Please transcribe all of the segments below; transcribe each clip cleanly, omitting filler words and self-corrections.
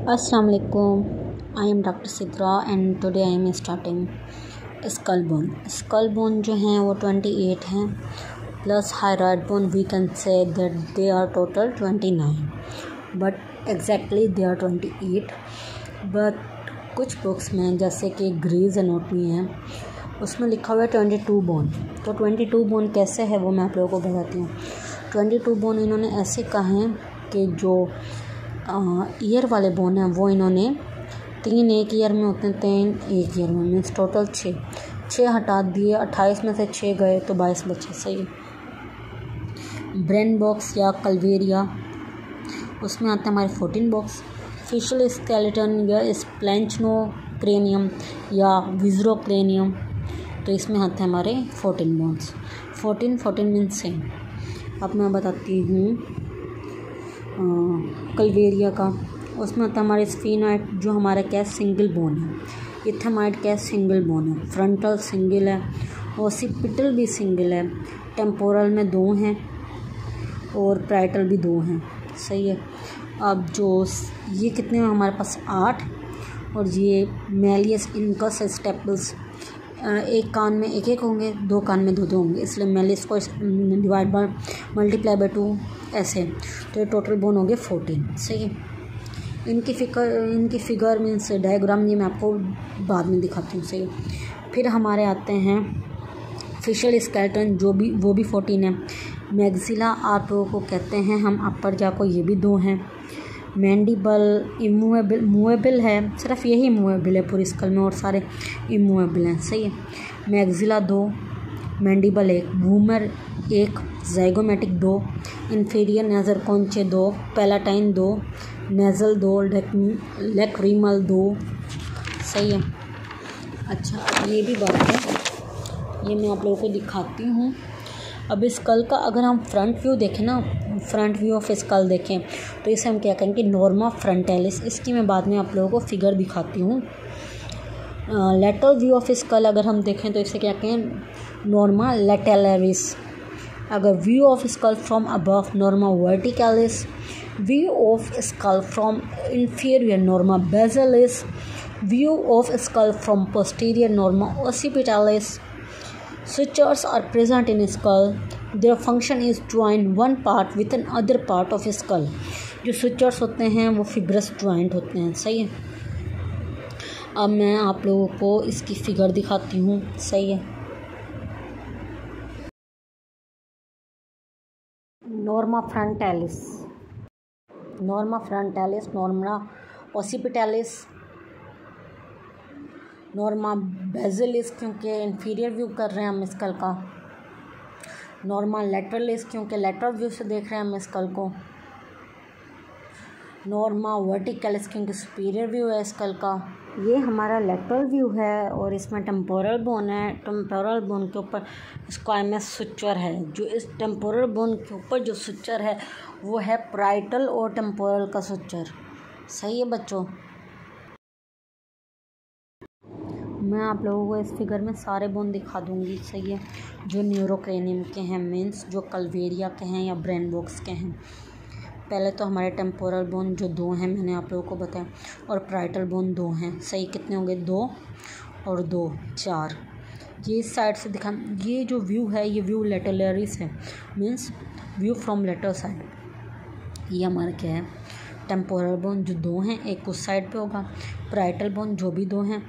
Assalamu alaikum. I am Dr. Sidra and today I am starting skull bone. Skull bone जो हैं वो 28 हैं plus hyoid bone we can say that they are total 29 but exactly they are 28 but कुछ books में जैसे कि Greaves anatomy है उसमें लिखा हुआ है 22 बोन। तो 22 बोन कैसे है वो मैं आप लोगों को बताती हूँ। 22 बोन इन्होंने ऐसे कहा है कि जो ईयर वाले बोन हैं वो इन्होंने 3 एक ईयर में होते हैं, 3 एक ईयर में, मीन्स टोटल 6 हटा दिए, 28 में से 6 गए तो 22 बचे। सही। ब्रेन बॉक्स या कल्वेरिया उसमें आते हैं हमारे 14 बॉक्स। फेशियल स्केलेटन या स्प्लैंचनोक्रेनियम या विज़रोक्रेनियम तो इसमें आते हैं हमारे 14 बोन्स। 14 means same. अब मैं बताती हूँ कल्वेरिया का। उसमें आता है हमारे स्फीनोइड जो हमारा क्या है सिंगल बोन है। इथेमाइड क्या है सिंगल बोन है। फ्रंटल सिंगल है, ओसिपिटल भी सिंगल है, टेम्पोरल में 2 हैं और प्राइटल भी 2 हैं। सही है। अब जो ये कितने हैं हमारे पास 8 और ये मेलियस इनकस स्टेपल्स एक कान में 1 होंगे, 2 कान में 2 होंगे, इसलिए मेलियस को डिवाइड बाय मल्टीप्लाई बाय 2 ऐसे। तो ये टोटल बोन हो गए 14। सही है। इनकी फिगर मीन्स डायग्राम ये मैं आपको बाद में दिखाती हूँ। सही। फिर हमारे आते हैं फेशियल स्केलेटन वो भी 14 है। मैक्सिला आप लोगों को कहते हैं हम अपर जा को, ये भी 2 हैं। मैंडिबल मूवेबल है, सिर्फ यही मूवेबल है पूरी स्कल में और सारे इमूवेबल हैं। सही है। Maxilla 2, mandible 1, vomer 1, zygomatic 2, inferior nasal conchae 2, palatine 2, nasal 2, lacrimal 2। सही है। अच्छा, अब ये भी बात है, ये मैं आप लोगों को दिखाती हूँ। अब इस स्कल का अगर हम फ्रंट व्यू देखें ना, फ्रंट व्यू ऑफ स्कल देखें तो इसे हम क्या कहेंगे नॉर्मा फ्रंटालिस। इसकी मैं बाद में आप लोगों को फिगर दिखाती हूँ। लेटरल व्यू ऑफ स्कल अगर हम देखें तो इसे क्या कहें नॉर्मा लैटेलरिस। अगर view of skull from above norma verticalis, view of skull from inferior norma basilis, view of skull from posterior norma occipitalis. Sutures are present in skull. Their function is join one part with another part of skull. जो sutures होते हैं वो fibrous joint होते हैं। सही है। अब मैं आप लोगों को इसकी फिगर दिखाती हूँ। सही है। नॉर्मा फ्रंटालिस, नॉर्मा ओसिपिटालिस, नॉर्मा बेसिलिस क्योंकि इंफीरियर व्यू कर रहे हैं हम स्कल का, नॉर्मा लैटरलिस क्योंकि लैटरल व्यू से देख रहे हैं हम स्कल को, नॉर्मा वर्टिकलिस क्योंकि सुपीरियर व्यू है स्कल का। ये हमारा लैटरल व्यू है और इसमें टेम्पोरल बोन है। टेम्पोरल बोन के ऊपर स्क्वाइमस सुचर है। जो इस टेम्पोरल बोन के ऊपर जो सुचर है वो है प्राइटल और टेम्पोरल का सुचर। सही है बच्चों। मैं आप लोगों को इस फिगर में सारे बोन दिखा दूंगी। सही है। जो न्यूरोक्रेनियम के हैं, मीन्स जो कल्वेरिया के हैं या ब्रेन बॉक्स के हैं। पहले तो हमारे टेम्पोरल बोन जो 2 हैं मैंने आप लोगों को बताया और प्राइटल बोन 2 हैं। सही। कितने होंगे 2 और 2 4। ये इस साइड से दिखा, ये जो व्यू है ये व्यू लेटरलिस है, means view from lateral side. ये हमारा क्या है टेम्पोरल बोन जो 2 हैं, एक उस साइड पे होगा। प्राइटल बोन जो भी 2 हैं।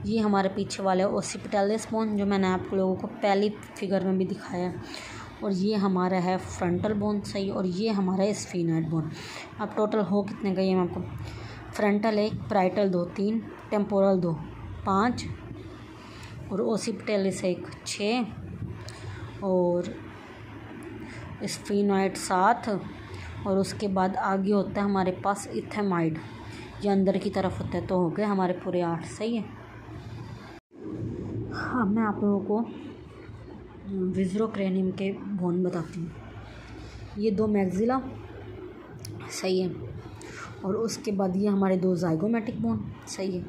ये हमारे पीछे वाले ओसिपिटालिस बोन जो मैंने आप लोगों को पहली फिगर में भी दिखाया है और ये हमारा है फ्रंटल बोन। सही। और ये हमारा है स्फीनोइड बोन। अब टोटल हो कितने गए हम आपको फ्रंटल 1, प्राइटल 2, 3, टेम्पोरल 2, 5 और ओसिपिटालिस 1, 6 और स्फीनोइड 7 और उसके बाद आगे होता है हमारे पास इथेमाइड, ये अंदर की तरफ होता है। तो हो गए हमारे पूरे 8। सही है। अब मैं आप लोगों को विज़रोक्रेनियम के बोन बताती हूँ। ये 2 मैक्सिला। सही है। और उसके बाद ये हमारे 2 ज़ाइगोमेटिक बोन। सही है।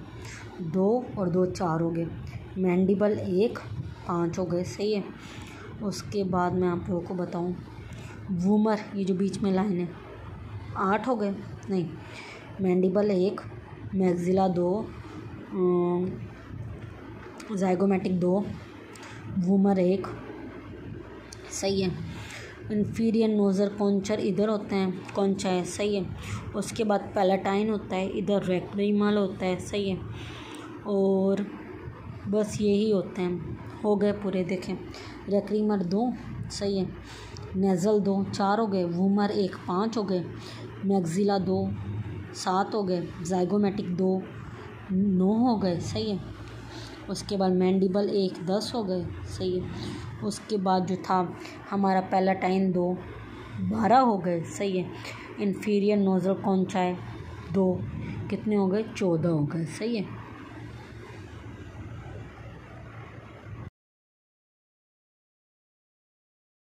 2 और 2 4 हो गए। मैंडिबल 1 5 हो गए। सही है। उसके बाद मैं आप लोगों को बताऊँ वूमर, ये जो बीच में लाइन है 8 हो गए नहीं, मैंडिबल 1, मैक्सिला 2, ज़ाइगोमेटिक 2, वूमर 1। सही है। इन्फीरियर नोज़र कॉन्चर इधर होते हैं, कौनचा है। सही है। उसके बाद पैलेटाइन होता है, इधर रेक्रीमल होता है। सही है। और बस यही होते हैं, हो गए पूरे। देखें, रेक्रीमल 2। सही है। नेज़ल 2 4 हो गए, वूमर 1 5 हो गए, मैक्सिला 2 7 हो गए, ज़ाइगोमेटिक 2 9 हो गए। सही है। उसके बाद मैंडिबल 1 10 हो गए। सही है। उसके बाद जो था हमारा पैलेटाइन 2 12 हो गए। सही है। इन्फीरियर नोज़ल कौनचा है 2, कितने हो गए 14 हो गए। सही है।